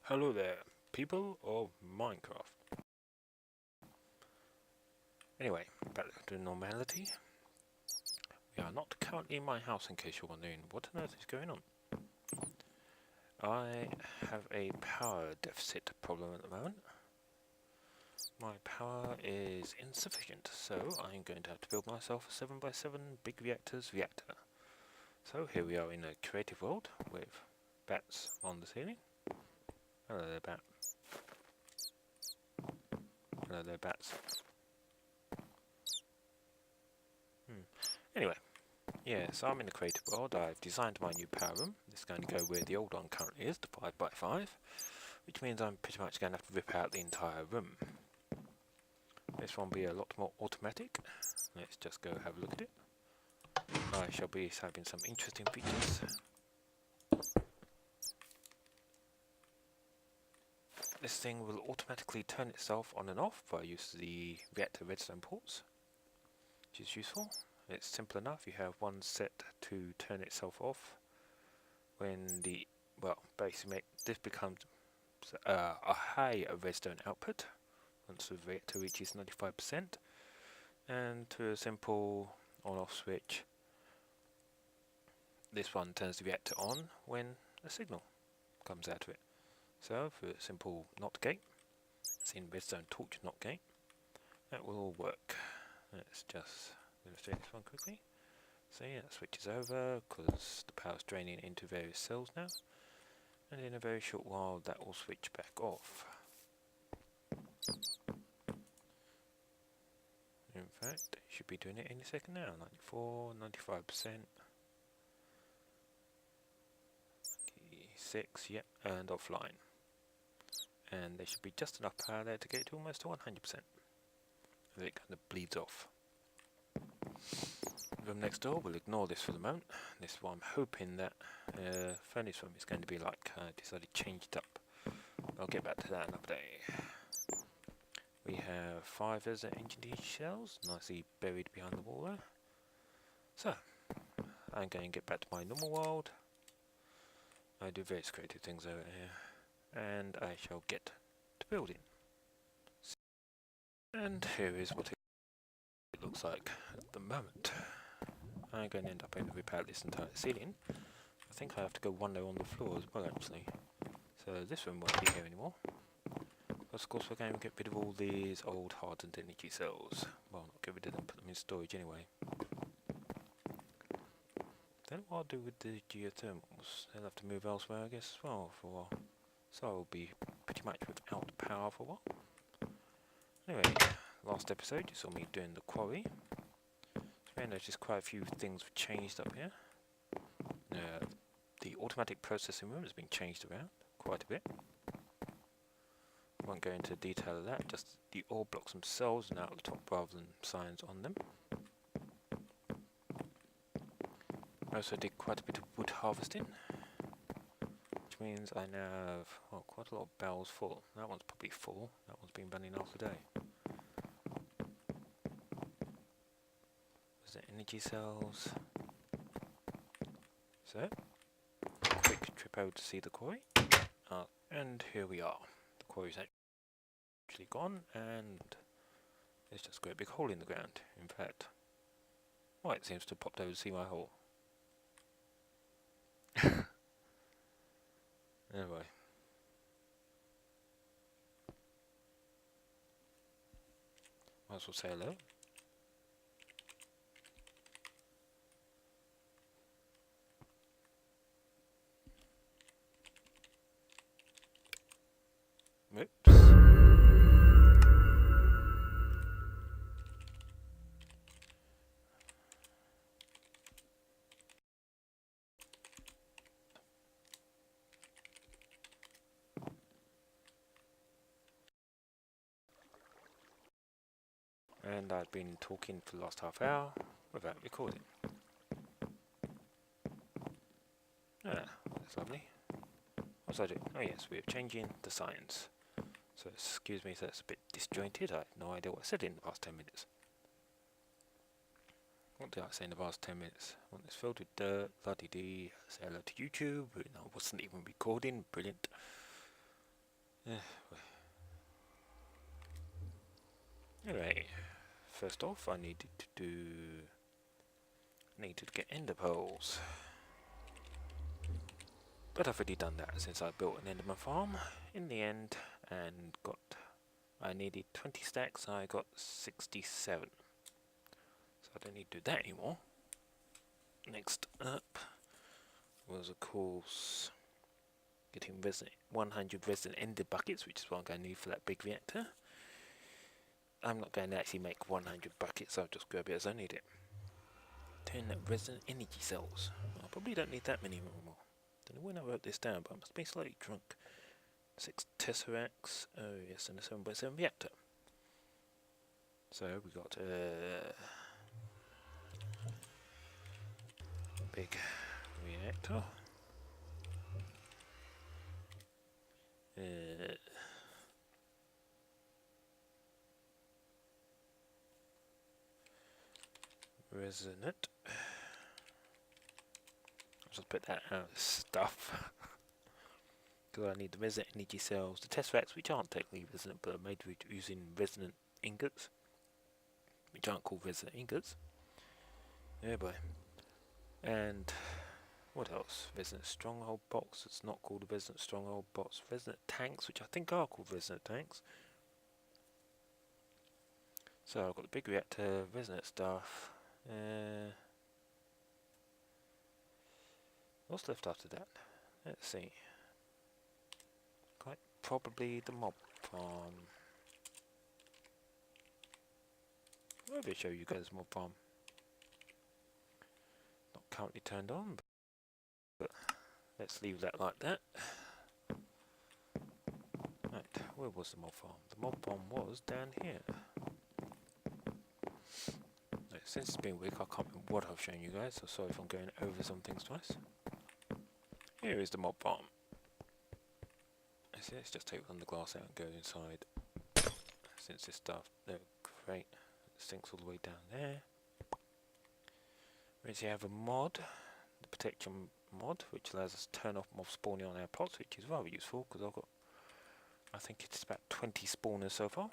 Hello there, people of Minecraft. Anyway, back to normality. We are not currently in my house, in case you're wondering what on earth is going on. I have a power deficit problem at the moment. My power is insufficient, so I'm going to have to build myself a 7x7 big reactors reactor. So here we are in a creative world with bats on the ceiling. Hello there, bat. Hello there, bats. Anyway, yeah, so I'm in the creative world. I've designed my new power room. It's going to go where the old one currently is, the 5x5, which means I'm pretty much going to have to rip out the entire room. This one will be a lot more automatic. Let's just go have a look at it. I shall be having some interesting features. This thing will automatically turn itself on and off by use of the reactor redstone ports, which is useful. It's simple enough. You have one set to turn itself off when the, well, basically this becomes a high redstone output once the reactor reaches 95%, and to a simple on-off switch, this one turns the reactor on when a signal comes out of it. So for a simple NOT gate, it's in redstone torch NOT gate, that will all work. Let's just demonstrate this one quickly. So yeah, that switches over because the power's draining into various cells now, and in a very short while that will switch back off. In fact, it should be doing it any second now. 94, 95%, 96, yep, and offline. And there should be just enough power there to get to almost to 100%. And it kind of bleeds off. Room next door, we'll ignore this for the moment. This one, I'm hoping that furnace room is going to be like decided changed up. I'll get back to that another day. We have 5 resin engineer shells, nicely buried behind the wall there. So, I'm going to get back to my normal world. I do various creative things over here, and I shall get to building. And here is what it looks like at the moment. I'm going to end up having to rip out this entire ceiling. I think I have to go one layer on the floor as well, actually. So this room won't be here anymore. But of course we're going to get rid of all these old hardened energy cells. Well, not get rid of them, put them in storage anyway. Then what I'll do with the geothermals, they'll have to move elsewhere I guess as well for a while. So I'll be pretty much without power for a while. Anyway, last episode you saw me doing the quarry. So I noticed quite a few things were changed up here. The automatic processing room has been changed around quite a bit. Won't go into detail of that, just the ore blocks themselves are now at the top rather than signs on them. I also did quite a bit of wood harvesting, which means I now have quite a lot of barrels full. That one's probably full, that one's been running half a day. There's the energy cells. So, quick trip out to see the quarry. And here we are. The quarry's actually gone, and there's just a great big hole in the ground. In fact, why it seems to have popped over to see my hole. Anyway. Might as well say hello. Oops. And I've been talking for the last half hour without recording. Ah, that's lovely. What was I doing? Oh yes, we're changing the signs. So excuse me if that's a bit disjointed, I have no idea what I said in the past 10 minutes. What did I say in the past 10 minutes? I want this filled with dirt, la-di-dee, say hello to YouTube, I wasn't even recording, brilliant. Anyway, first off, I needed to get ender pearls, but I've already done that since I built an enderman farm in the end and got. I needed 20 stacks. I got 67, so I don't need to do that anymore. Next up was, of course, getting 100 resident ender buckets, which is what I'm going to need for that big reactor. I'm not going to actually make 100 buckets, I'll just grab it as I need it. 10 resident energy cells. I probably don't need that many more. Don't know when I wrote this down, but I must be slightly drunk. 6 tesseracts, oh yes, and a 7x7 reactor. So we got a big reactor. Resonant. I'll just put that out of stuff. Because I need the resonant energy cells, the tesseracts, which aren't technically resonant but are made using resonant ingots, which aren't called resonant ingots. Yeah, boy. And what else? Resonant stronghold box. It's not called a resonant stronghold box. Resonant tanks, which I think are called resonant tanks. So I've got the big reactor, resonant stuff. What's left after that? Let's see. Quite probably the mob farm. I'll maybe show you guys the mob farm. Not currently turned on, but let's leave that like that. Right, where was the mob farm? The mob farm was down here. Since it's been a week, I can't remember what I've shown you guys, so sorry if I'm going over some things twice. Here is the mob farm. Let's just take one of the glass out and go inside. Since this stuff, no, great, it sinks all the way down there. We actually have a mod, the protection mod, which allows us to turn off mob spawning on our plots, which is rather useful because I've got, I think it's about 20 spawners so far,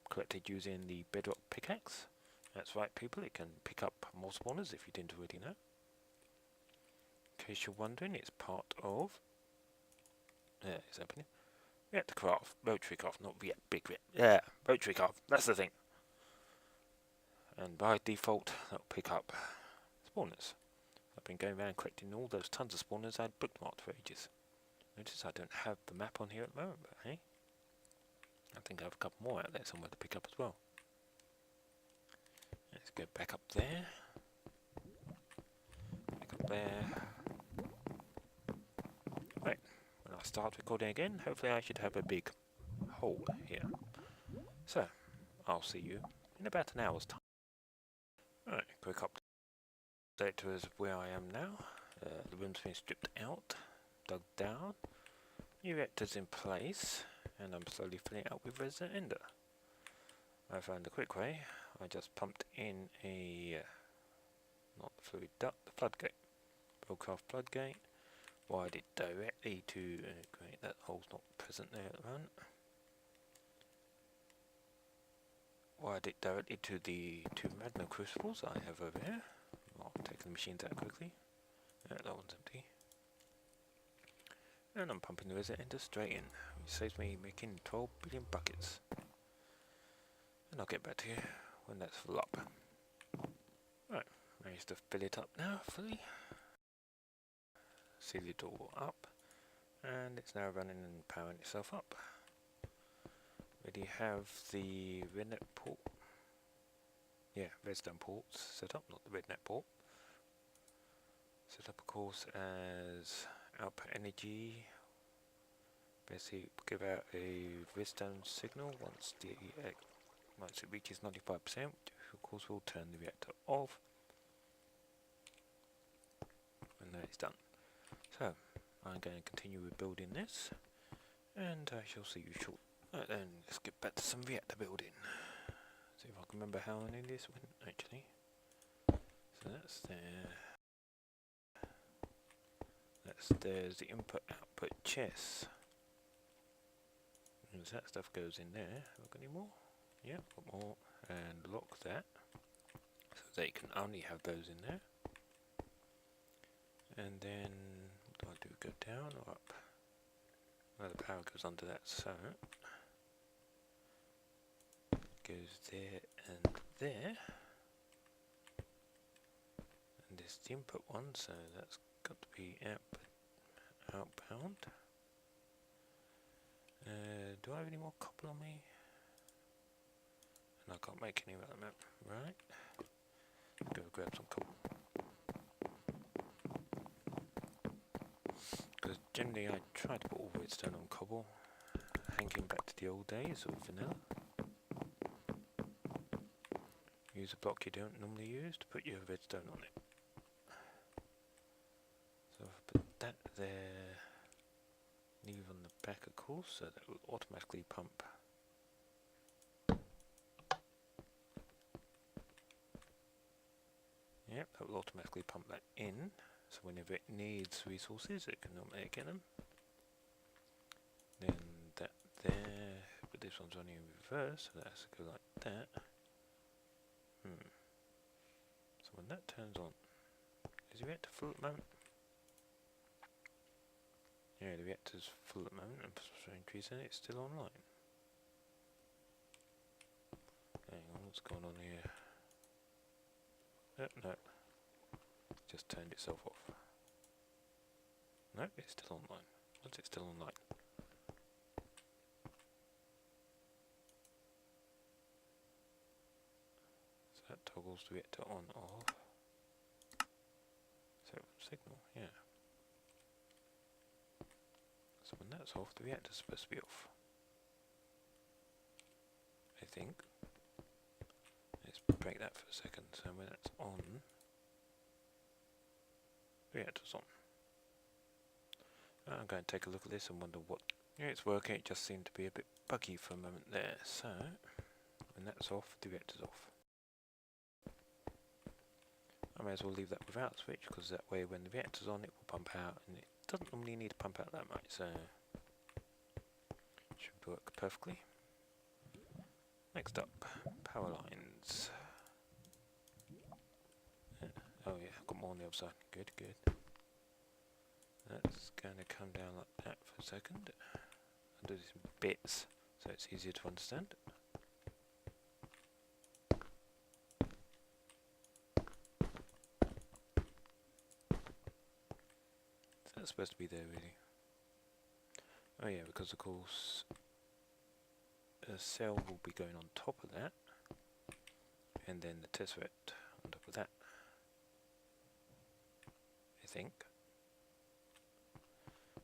collected using the bedrock pickaxe. That's right, people, it can pick up more spawners if you didn't already know. In case you're wondering, it's part of... Yeah, it's opening. Reactor craft, rotary craft, not big reactor. Yeah, rotary craft, that's the thing. And by default, that'll pick up spawners. I've been going around collecting all those tons of spawners I'd bookmarked for ages. Notice I don't have the map on here at the moment, but hey, I think I have a couple more out there somewhere to pick up as well. Let's go back up there. Back up there. Right, when I start recording again, hopefully I should have a big hole here. So, I'll see you in about an hour's time. Right, quick update to us where I am now. The room's been stripped out, dug down, new reactors in place, and I'm slowly filling it up with resident ender. I found a quick way. I just pumped in a, not the fluid duct, the floodgate. Broadcast floodgate. Wired it directly to, great, that hole's not present there at the moment. Wired it directly to the 2 magma crucibles I have over here. I'll take the machines out quickly. That one's empty. And I'm pumping the resident ender straight in, which saves me making 12 billion buckets. And I'll get back to you when that's full up. Right, managed to fill it up now fully. Seal it all up, and it's now running and powering itself up. Already have the rednet port, redstone ports set up, not the rednet port. Set up, of course, as output energy. Basically, give out a redstone signal once it reaches 95%, which of course will turn the reactor off. And then it's done. So, I'm going to continue with building this, and I shall see you shortly. Right then, let's get back to some reactor building. See if I can remember how I this went, actually. So that's there. There's the input-output chest. means that stuff goes in there. Have I got any more? Yeah, got more. And lock that. So they can only have those in there. And then, what do I do? Go down or up? Well, the power goes under that, so goes there and there. And this is the input one, so that's got to be outbound. Do I have any more copper on me? And I can't make any of that map. Right. Go grab some copper. Because generally I try to put all redstone on cobble, hanging back to the old days of vanilla. Use a block you don't normally use to put your redstone on it. So if I put that there, leave on the back of course, so that will automatically pump. Yep, that will automatically pump that in, so whenever it needs resources it can normally get them. Then that there, but this one's only in reverse, so that has to go like that. So when that turns on, is the reactor full at the moment? Yeah, the reactor's full at the moment, and for some strange reason it's still online. Hang on, what's going on here? No, just turned itself off. No, it's still online. What's it still online? So that toggles the reactor on off. So signal, yeah. So when that's off, the reactor's supposed to be off. I think. Let's break that for a second. So when that's on, the reactor's on. I'm going to take a look at this and wonder what. Yeah, it's working. It just seemed to be a bit buggy for a moment there. So when that's off, the reactor's off. I may as well leave that without a switch, because that way when the reactor's on it will pump out, and it doesn't normally need to pump out that much, so should work perfectly. Next up, power lines. Oh yeah, I've got more on the other side. Good, good. That's going to come down like that for a second. I'll do this in bits so it's easier to understand. That's supposed to be there really. Oh yeah, because of course a cell will be going on top of that, and then the tesseract on top of that, I think.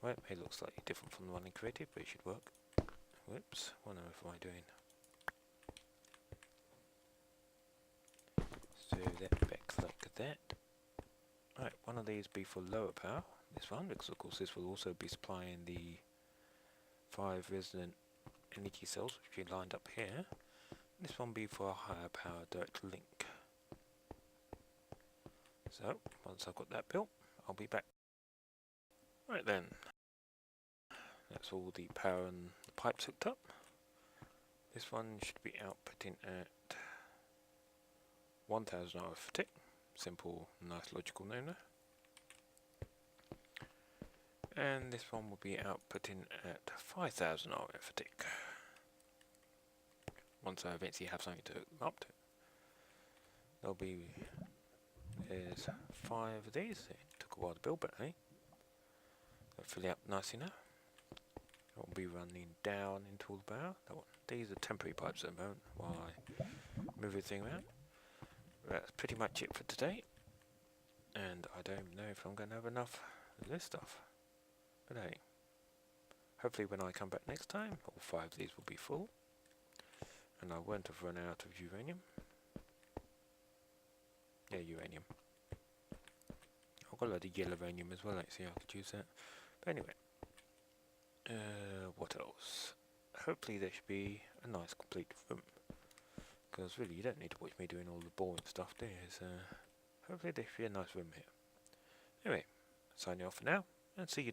Well, it looks slightly different from the one in creative, but it should work. Whoops, what on earth am I doing? So that back like that. Right, one of these be for lower power, this one, because of course this will also be supplying the 5 resonant energy cells which we lined up here. This one be for a higher power direct link. So, once I've got that built, I'll be back. Right then, that's all the power and the pipes hooked up. This one should be outputting at 1000 hour for tick. Simple, nice logical name there. And this one will be outputting at 5000 hour for tick. Once I eventually have something to hook them up to. There'll be, there's 5 of these. It took a while to build, but hey, they'll fill it up nicely now. It will be running down into all the power. These are temporary pipes at the moment while I move everything around. That's pretty much it for today, and I don't know if I'm going to have enough of this stuff, but hey, hopefully when I come back next time all 5 of these will be full and I won't have run out of uranium. Yeah, uranium. I've got a lot of yellow uranium as well, actually I could use that, but anyway, what else? Hopefully there should be a nice complete room. Because really you don't need to watch me doing all the boring stuff there, so hopefully there should be a nice room here. Anyway, signing off for now, and see you